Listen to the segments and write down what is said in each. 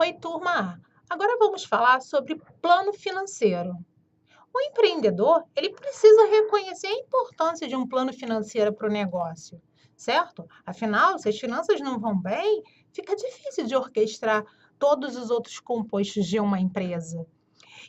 Oi, turma! Agora vamos falar sobre plano financeiro. O empreendedor, ele precisa reconhecer a importância de um plano financeiro para o negócio, certo? Afinal, se as finanças não vão bem, fica difícil de orquestrar todos os outros compostos de uma empresa.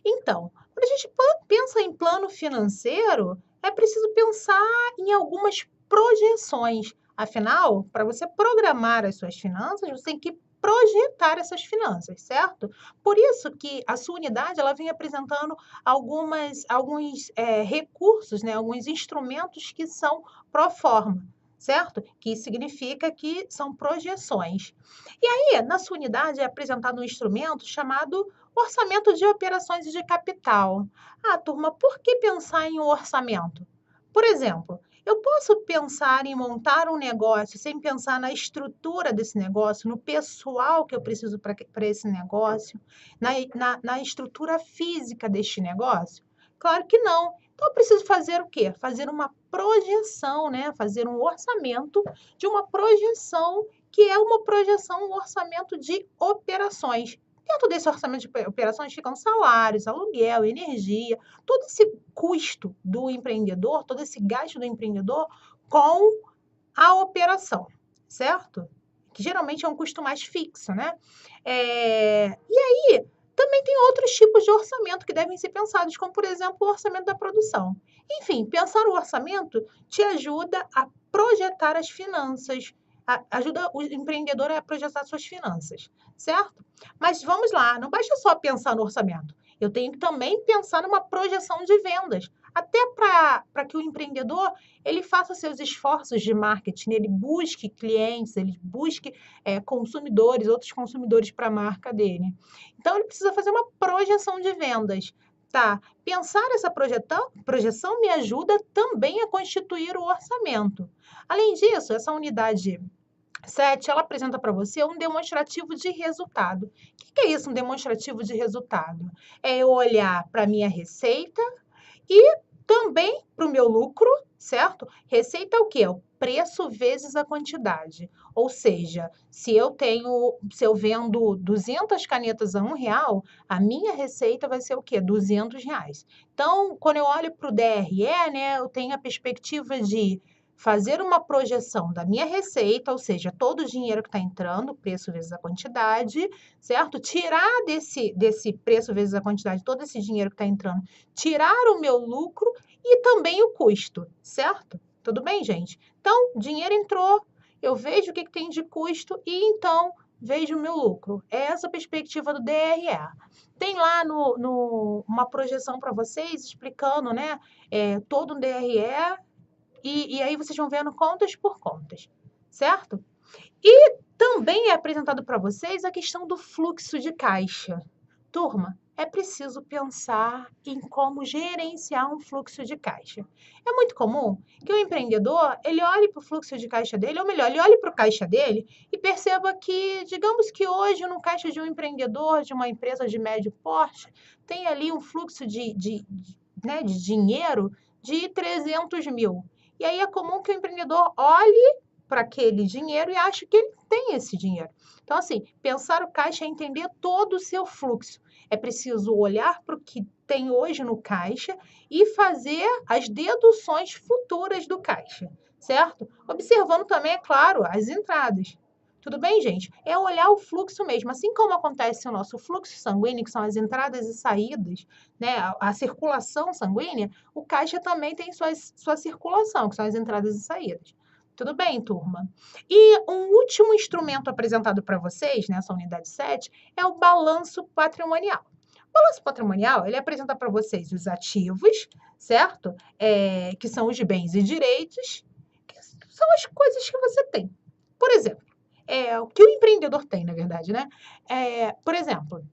Então, quando a gente pensa em plano financeiro, é preciso pensar em algumas projeções. Afinal, para você programar as suas finanças, você tem que projetar essas finanças, certo? Por isso que a sua unidade ela vem apresentando alguns recursos, né? Alguns instrumentos que são pro forma, certo? Que significa que são projeções. E aí, na sua unidade é apresentado um instrumento chamado orçamento de operações e de capital. Ah, turma, por que pensar em um orçamento? Por exemplo, eu posso pensar em montar um negócio sem pensar na estrutura desse negócio, no pessoal que eu preciso para esse negócio, na estrutura física deste negócio? Claro que não. Então, eu preciso fazer o quê? Fazer uma projeção, né? Fazer um orçamento de uma projeção que é uma projeção, um orçamento de operações. Dentro desse orçamento de operações ficam salários, aluguel, energia, todo esse custo do empreendedor, todo esse gasto do empreendedor com a operação, certo? Que geralmente é um custo mais fixo, né? E aí, também tem outros tipos de orçamento que devem ser pensados, como, por exemplo, o orçamento da produção. Enfim, pensar o orçamento te ajuda a projetar as finanças, ajuda o empreendedor a projetar suas finanças, certo? Mas vamos lá, não basta só pensar no orçamento. Eu tenho que também pensar numa projeção de vendas, até para que o empreendedor ele faça seus esforços de marketing, ele busque clientes, ele busque consumidores, outros consumidores para a marca dele. Então, ele precisa fazer uma projeção de vendas. Tá, pensar essa projeção me ajuda também a constituir o orçamento. Além disso, essa unidade 7, ela apresenta para você um demonstrativo de resultado. O que é isso, um demonstrativo de resultado? É eu olhar para a minha receita e também para o meu lucro, certo? Receita é o quê? É o preço vezes a quantidade. Ou seja, se eu vendo 200 canetas a R$ 1, a minha receita vai ser o quê? R$ 200. Então, quando eu olho para o DRE, né, eu tenho a perspectiva de fazer uma projeção da minha receita, ou seja, todo o dinheiro que está entrando, preço vezes a quantidade, certo? Tirar desse preço vezes a quantidade, todo esse dinheiro que está entrando, tirar o meu lucro e também o custo, certo? Tudo bem, gente? Então, dinheiro entrou, eu vejo o que tem de custo e então vejo o meu lucro. É essa a perspectiva do DRE. Tem lá uma projeção para vocês explicando, né, todo um DRE e aí vocês vão vendo contas por contas, certo? E também é apresentado para vocês a questão do fluxo de caixa. Turma, é preciso pensar em como gerenciar um fluxo de caixa. É muito comum que o empreendedor, ele olhe para o fluxo de caixa dele, ou melhor, ele olhe para o caixa dele e perceba que, digamos que hoje, no caixa de um empreendedor, de uma empresa de médio porte, tem ali um fluxo né, de dinheiro de 300 mil. E aí é comum que o empreendedor olhe para aquele dinheiro e ache que ele tem esse dinheiro. Então, assim, pensar o caixa é entender todo o seu fluxo. É preciso olhar para o que tem hoje no caixa e fazer as deduções futuras do caixa, certo? Observando também, é claro, as entradas. Tudo bem, gente? É olhar o fluxo mesmo. Assim como acontece o nosso fluxo sanguíneo, que são as entradas e saídas, né? A circulação sanguínea, o caixa também tem sua circulação, que são as entradas e saídas. Tudo bem, turma? E um último instrumento apresentado para vocês, nessa unidade 7, é o balanço patrimonial. O balanço patrimonial, ele apresenta para vocês os ativos, certo? Que são os bens e direitos, que são as coisas que você tem. Por exemplo, o que o empreendedor tem, na verdade, né? Por exemplo,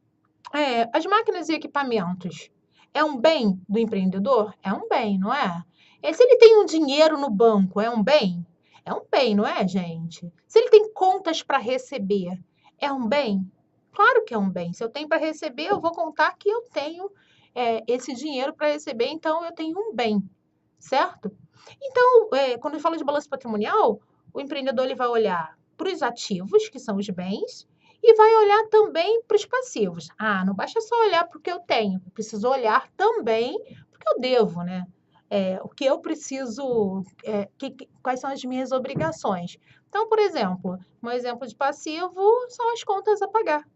as máquinas e equipamentos é um bem do empreendedor? É um bem, não é? Se ele tem um dinheiro no banco, é um bem? É um bem, não é, gente? Se ele tem contas para receber, é um bem? Claro que é um bem. Se eu tenho para receber, eu vou contar que eu tenho esse dinheiro para receber, então eu tenho um bem, certo? Então, quando eu falo de balanço patrimonial, o empreendedor ele vai olhar para os ativos, que são os bens, E vai olhar também para os passivos. Ah, não basta só olhar para o que eu tenho, eu preciso olhar também para o que eu devo, né? O que eu preciso, quais são as minhas obrigações. Então, por exemplo, um exemplo de passivo são as contas a pagar,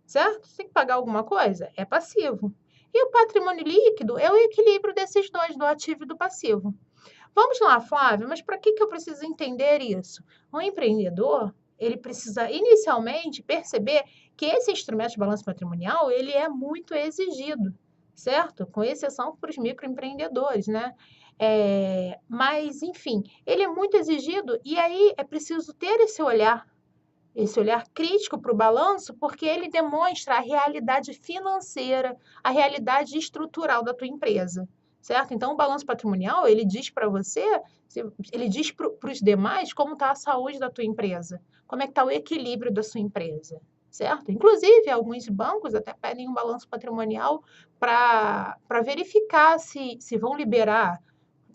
certo? Você tem que pagar alguma coisa? É passivo. E o patrimônio líquido é o equilíbrio desses dois, do ativo e do passivo. Vamos lá, Flávia, mas para que eu preciso entender isso? O empreendedor, ele precisa inicialmente perceber que esse instrumento de balanço patrimonial, ele é muito exigido, certo? Com exceção para os microempreendedores, né? Mas, enfim, ele é muito exigido e aí é preciso ter esse olhar crítico para o balanço, porque ele demonstra a realidade financeira, a realidade estrutural da tua empresa, certo? Então, o balanço patrimonial, ele diz para você, ele diz para os demais como está a saúde da tua empresa, como é que está o equilíbrio da sua empresa, certo? Inclusive, alguns bancos até pedem um balanço patrimonial para verificar se vão liberar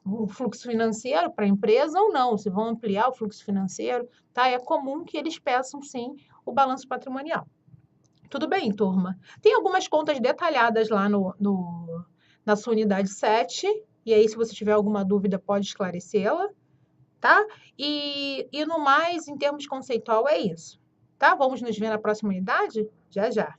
o fluxo financeiro para a empresa ou não, se vão ampliar o fluxo financeiro, tá? É comum que eles peçam, sim, o balanço patrimonial. Tudo bem, turma? Tem algumas contas detalhadas lá na sua unidade 7, e aí, se você tiver alguma dúvida, pode esclarecê-la, tá? E no mais, em termos conceitual, é isso, tá? Vamos nos ver na próxima unidade? Já, já.